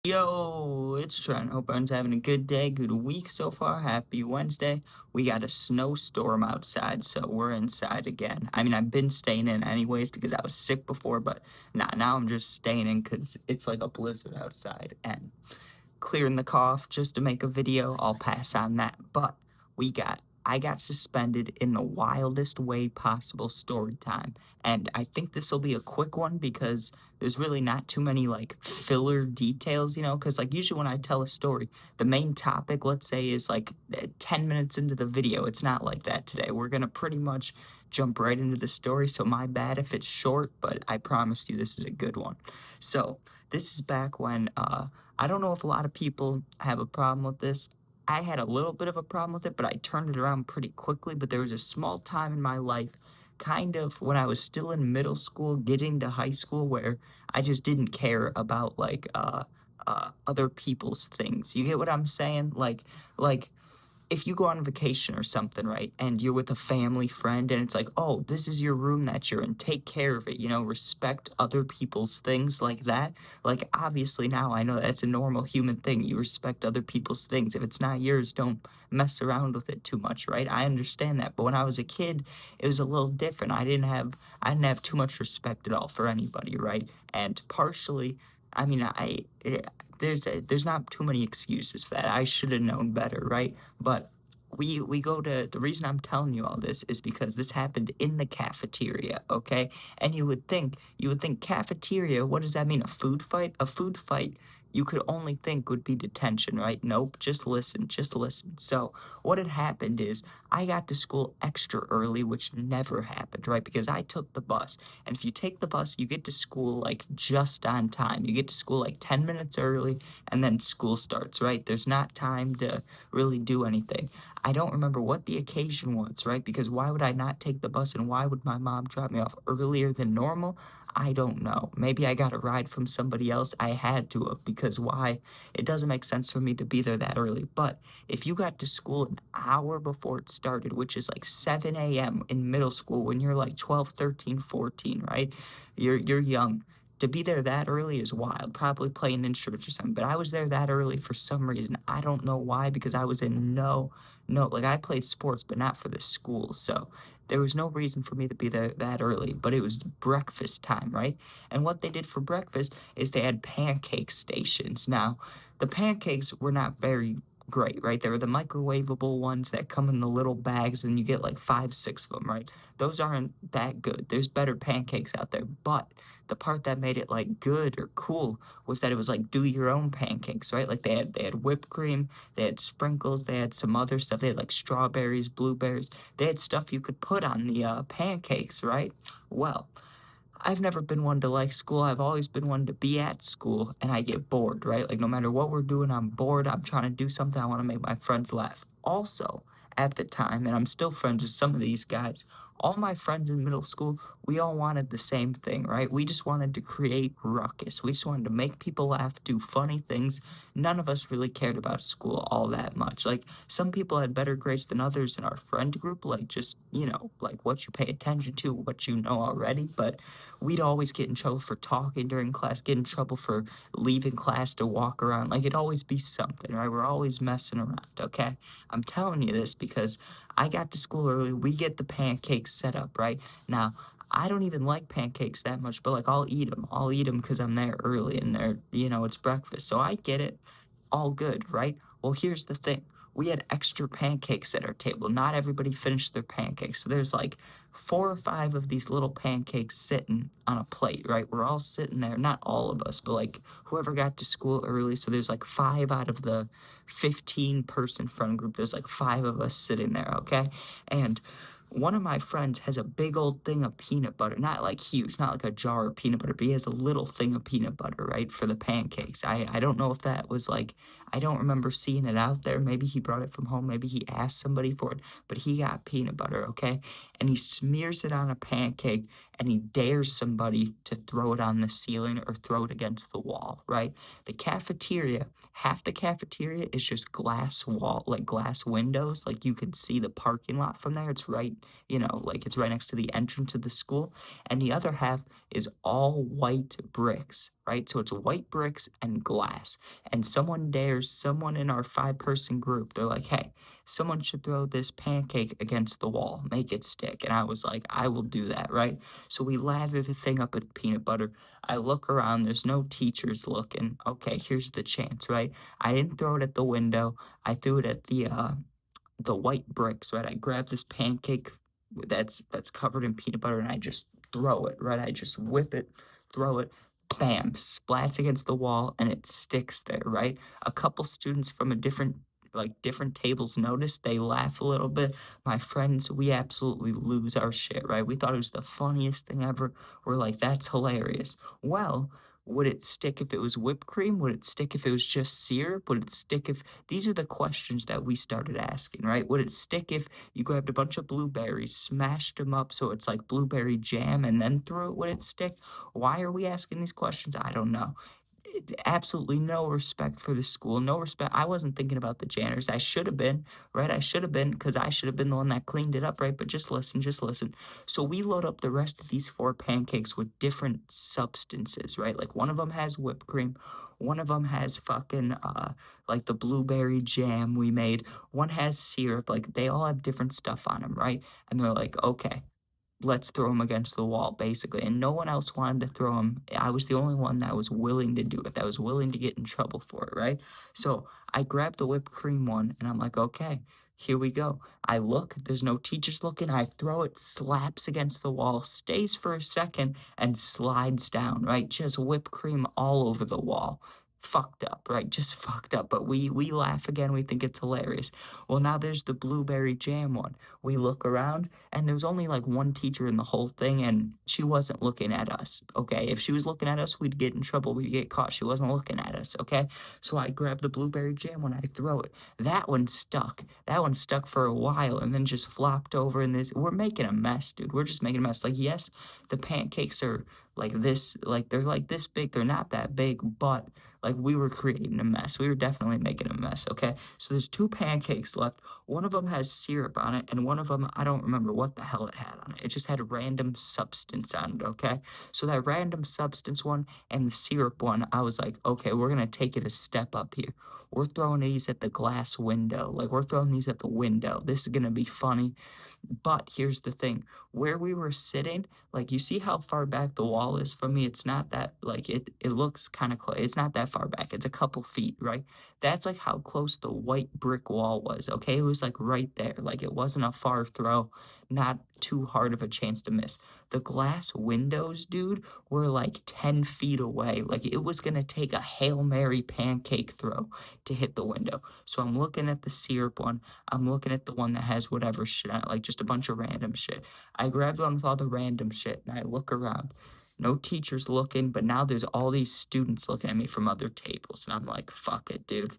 Yo, it's Trent. Hope everyone's having a good day, good week so far. Happy Wednesday. We got a snowstorm outside, so we're inside again. I mean, I've been staying in anyways because I was sick before, but now I'm just staying in because it's like a blizzard outside and clearing the cough just to make a video. I'll pass on that. But I got suspended in the wildest way possible story time. And I think this will be a quick one because there's really not too many like filler details, because like usually when I tell a story, the main topic, let's say, is like 10 minutes into the video. It's not like that today. We're going to pretty much jump right into the story. So my bad if it's short, but I promise you this is a good one. So this is back when I don't know if a lot of people have a problem with this. I had a little bit of a problem with it, but I turned it around pretty quickly. But there was a small time in my life, kind of when I was still in middle school, getting to high school, where I just didn't care about other people's things. You get what I'm saying? Like if you go on vacation or something, right, and you're with a family friend and it's like, oh, this is your room that you're in, take care of it, respect other people's things like that. Like, obviously, now I know that's a normal human thing. You respect other people's things. If it's not yours, don't mess around with it too much, right? I understand that. But when I was a kid, it was a little different. I didn't have too much respect at all for anybody, right? And partially, I mean, there's not too many excuses for that. I should have known better, right? But we go to the reason I'm telling you all this is because this happened in the cafeteria, okay? And you would think cafeteria, what does that mean? A food fight? A food fight you could only think would be detention, right? Nope, just listen, just listen. So, what had happened is I got to school extra early, which never happened, right? Because I took the bus. And if you take the bus, you get to school like just on time. You get to school like 10 minutes early, and then school starts, right? There's not time to really do anything. I don't remember what the occasion was, right? Because why would I not take the bus and why would my mom drop me off earlier than normal? I don't know. Maybe I got a ride from somebody else. I had to have because why? It doesn't make sense for me to be there that early. But if you got to school an hour before it started, which is like 7 a.m. in middle school when you're like 12, 13, 14, right? You're young. To be there that early is wild. Probably playing instruments or something. But I was there that early for some reason. I don't know why, because I was in no, like I played sports, but not for the school. So there was no reason for me to be there that early, but it was breakfast time, right? And what they did for breakfast is they had pancake stations. Now, the pancakes were not very great, right? They were the microwavable ones that come in the little bags and you get like five, six of them, right? Those aren't that good. There's better pancakes out there, but the part that made it like good or cool was that it was like do your own pancakes, right? Like they had whipped cream, they had sprinkles, they had some other stuff. They had like strawberries, blueberries. They had stuff you could put on the pancakes, right? Well, I've never been one to like school. I've always been one to be at school and I get bored, right? Like no matter what we're doing, I'm bored. I'm trying to do something. I want to make my friends laugh. Also, at the time, and I'm still friends with some of these guys, all my friends in middle school, we all wanted the same thing, right? We just wanted to create ruckus. We just wanted to make people laugh, do funny things. None of us really cared about school all that much. Like some people had better grades than others in our friend group, like just, like what you pay attention to, what you know already. But we'd always get in trouble for talking during class, get in trouble for leaving class to walk around. Like it'd always be something, right? We're always messing around, okay? I'm telling you this because I got to school early. We get the pancakes set up, right? Now, I don't even like pancakes that much, but like I'll eat them. I'll eat them because I'm there early and it's breakfast. So I get it. All good, right? Well, here's the thing. We had extra pancakes at our table. Not everybody finished their pancakes. So there's like four or five of these little pancakes sitting on a plate, right? We're all sitting there, not all of us, but like whoever got to school early. So there's like five out of the 15-person friend group. There's like five of us sitting there, okay? And one of my friends has a big old thing of peanut butter, not like huge, not like a jar of peanut butter, but he has a little thing of peanut butter, right, for the pancakes. I don't know if that was like, I don't remember seeing it out there. Maybe he brought it from home, maybe he asked somebody for it, but he got peanut butter, okay? And he smears it on a pancake and he dares somebody to throw it on the ceiling or throw it against the wall, right? The cafeteria, half the cafeteria is just glass wall, like glass windows, like you can see the parking lot from there. It's right, like it's right next to the entrance of the school. And the other half is all white bricks, right? So it's white bricks and glass. And someone dares someone in our 5-person group, they're like, hey, someone should throw this pancake against the wall, make it stick. And I was like, I will do that, right? So we lather the thing up with peanut butter. I look around, there's no teachers looking. Okay, here's the chance, right? I didn't throw it at the window. I threw it at the white bricks, right? I grab this pancake that's covered in peanut butter and I just throw it, right? I just whip it, throw it, bam, splats against the wall and it sticks there, right? A couple students from a different tables notice, they laugh a little bit. My friends, we absolutely lose our shit, right? We thought it was the funniest thing ever. We're like, that's hilarious. Well, would it stick if it was whipped cream? Would it stick if it was just syrup? Would it stick if these are the questions that we started asking, right? Would it stick if you grabbed a bunch of blueberries, smashed them up so it's like blueberry jam, and then threw it? Would it stick? Why are we asking these questions? I don't know. Absolutely no respect for the school, no respect. I wasn't thinking about the janitors. I should have been, right? I should have been because I should have been the one that cleaned it up, right? But just listen, just listen. So we load up the rest of these 4 pancakes with different substances, right? Like one of them has whipped cream, one of them has fucking like the blueberry jam we made, one has syrup. Like they all have different stuff on them, right? And they're like, okay, let's throw him against the wall, basically. And no one else wanted to throw him. I was the only one that was willing to do it, that was willing to get in trouble for it, right? So I grabbed the whipped cream one and I'm like, okay, here we go. I look, there's no teachers looking. I throw it, slaps against the wall, stays for a second, and slides down, right? Just whipped cream all over the wall. Fucked up, right? Just fucked up. But we laugh again. We think it's hilarious. Well, now there's the blueberry jam one. We look around and there was only like one teacher in the whole thing and she wasn't looking at us. Okay, if she was looking at us we'd get in trouble, we'd get caught. She wasn't looking at us. Okay, so I grabbed the blueberry jam when I throw it. That one stuck for a while and then just flopped over in this. We're making a mess, dude. We're just making a mess. Like, yes, the pancakes are like this, like they're like this big, they're not that big, but like we were creating a mess. We were definitely making a mess. Okay, so there's 2 pancakes left. One of them has syrup on it, and one of them, I don't remember what the hell it had on it. It just had a random substance on it, okay? So that random substance one and the syrup one, I was like, okay, we're gonna take it a step up here. We're throwing these at the glass window. Like, we're throwing these at the window. This is gonna be funny. But here's the thing, where we were sitting, like you see how far back the wall is from me? It's not that like it looks kind of close. It's not that far back. It's a couple feet, right? That's like how close the white brick wall was, okay? It was like right there. Like it wasn't a far throw, not too hard of a chance to miss. The glass windows, dude, were like 10 feet away. Like it was gonna take a Hail Mary pancake throw to hit the window. So I'm looking at the syrup one. I'm looking at the one that has whatever shit on it, like just a bunch of random shit. I grabbed one with all the random shit and I look around. No teachers looking, but now there's all these students looking at me from other tables. And I'm like, fuck it, dude.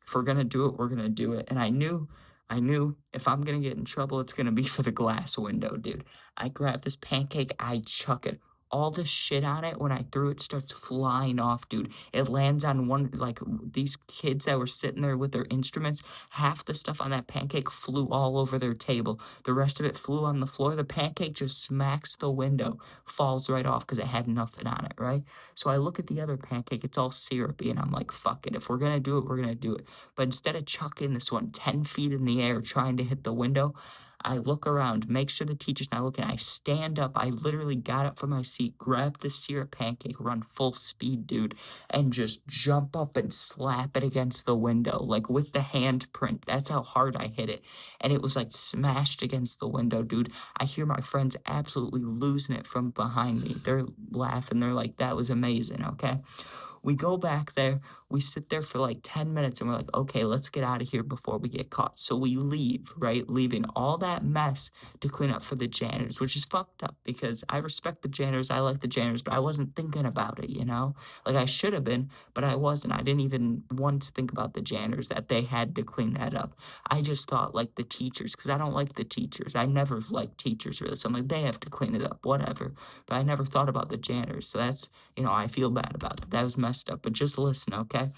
If we're gonna do it, we're gonna do it. And I knew if I'm gonna get in trouble, it's gonna be for the glass window, dude. I grab this pancake, I chuck it. All the shit on it when I threw it starts flying off, dude. It lands on one, like these kids that were sitting there with their instruments. Half the stuff on that pancake flew all over their table. The rest of it flew on the floor. The pancake just smacks the window, falls right off because it had nothing on it, right? So I look at the other pancake, it's all syrupy, and I'm like, fuck it. If we're gonna do it, we're gonna do it. But instead of chucking this one 10 feet in the air trying to hit the window, I look around, make sure the teacher's not looking. I stand up. I literally got up from my seat, grabbed the syrup pancake, run full speed, dude, and just jump up and slap it against the window, like with the handprint. That's how hard I hit it. And it was like smashed against the window, dude. I hear my friends absolutely losing it from behind me. They're laughing. They're like, that was amazing, okay? We go back there, we sit there for like 10 minutes and we're like, okay, let's get out of here before we get caught. So we leave, right? Leaving all that mess to clean up for the janitors, which is fucked up because I respect the janitors, I like the janitors, but I wasn't thinking about it, you know? Like I should have been, but I wasn't. I didn't even once think about the janitors that they had to clean that up. I just thought like the teachers, because I don't like the teachers. I never liked teachers really. So I'm like, they have to clean it up, whatever. But I never thought about the janitors. So that's, I feel bad about it. That was messed up. But just listen, okay?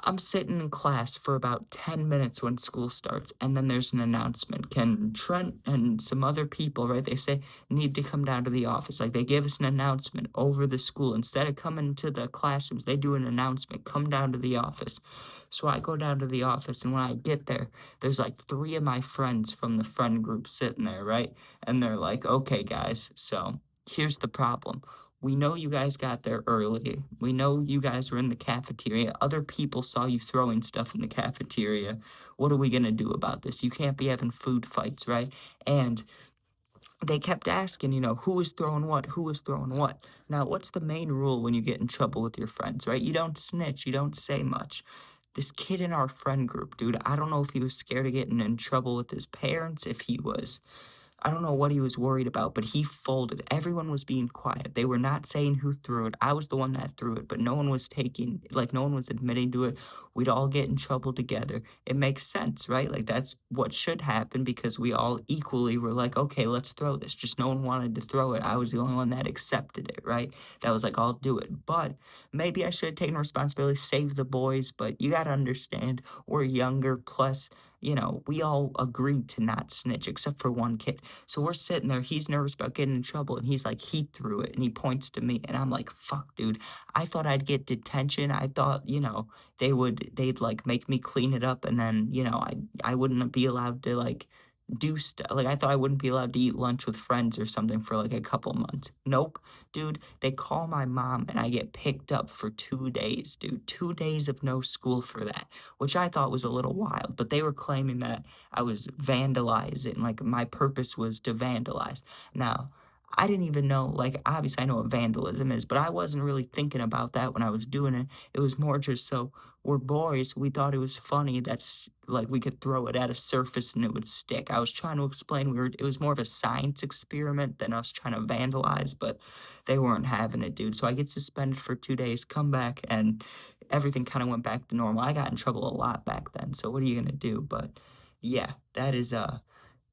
I'm sitting in class for about 10 minutes when school starts, and then there's an announcement. Can Trent and some other people, right? They say need to come down to the office. Like they give us an announcement over the school. Instead of coming to the classrooms, they do an announcement. Come down to the office. So I go down to the office, and when I get there, there's like three of my friends from the friend group sitting there, right? And they're like, okay, guys, so here's the problem. We know you guys got there early. We know you guys were in the cafeteria. Other people saw you throwing stuff in the cafeteria. What are we going to do about this? You can't be having food fights, right? And they kept asking, who was throwing what? Who was throwing what? Now, what's the main rule when you get in trouble with your friends, right? You don't snitch, you don't say much. This kid in our friend group, dude, I don't know if he was scared of getting in trouble with his parents, if he was I don't know what he was worried about, but he folded. Everyone was being quiet. They were not saying who threw it. I was the one that threw it, but no one was no one was admitting to it. We'd all get in trouble together. It makes sense, right? Like that's what should happen because we all equally were like, okay, let's throw this. Just no one wanted to throw it. I was the only one that accepted it, right? That was like, I'll do it. But maybe I should have taken responsibility, save the boys, but you got to understand, we're younger. Plus, we all agreed to not snitch except for one kid. So we're sitting there, he's nervous about getting in trouble, and he's like, he threw it, and he points to me, and I'm like, fuck, dude. I thought I'd get detention. I thought, they'd like make me clean it up, and then, I wouldn't be allowed to like do stuff. Like I thought I wouldn't be allowed to eat lunch with friends or something for like a couple months. Nope, dude. They call my mom, and I get picked up for 2 days, dude. 2 days of no school for that, which I thought was a little wild, but they were claiming that I was vandalizing, like my purpose was to vandalize. Now, I didn't even know, like, obviously I know what vandalism is, but I wasn't really thinking about that when I was doing it. It was more just so we're boys, we thought it was funny that's like we could throw it at a surface and it would stick. I was trying to explain it was more of a science experiment than us trying to vandalize, but they weren't having it, dude. So I get suspended for 2 days, come back, and everything kind of went back to normal. I got in trouble a lot back then, so what are you gonna do? But yeah, that is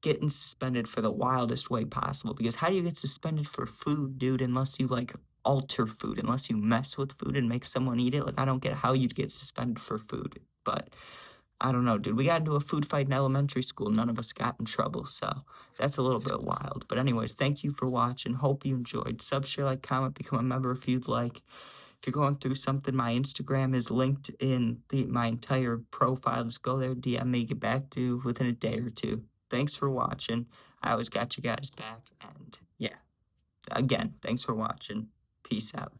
getting suspended for the wildest way possible. Because how do you get suspended for food, dude, unless you like alter food, unless you mess with food and make someone eat it? Like I don't get how you'd get suspended for food. But I don't know, dude. We got into a food fight in elementary school. None of us got in trouble, so that's a little bit wild. But anyways, thank you for watching. Hope you enjoyed. Sub, share, like, comment, become a member if you'd like. If you're going through something, my Instagram is linked in my entire profile. Just go there, DM me, get back to you within a day or two. Thanks for watching. I always got you guys back. And yeah, again, thanks for watching. Peace out.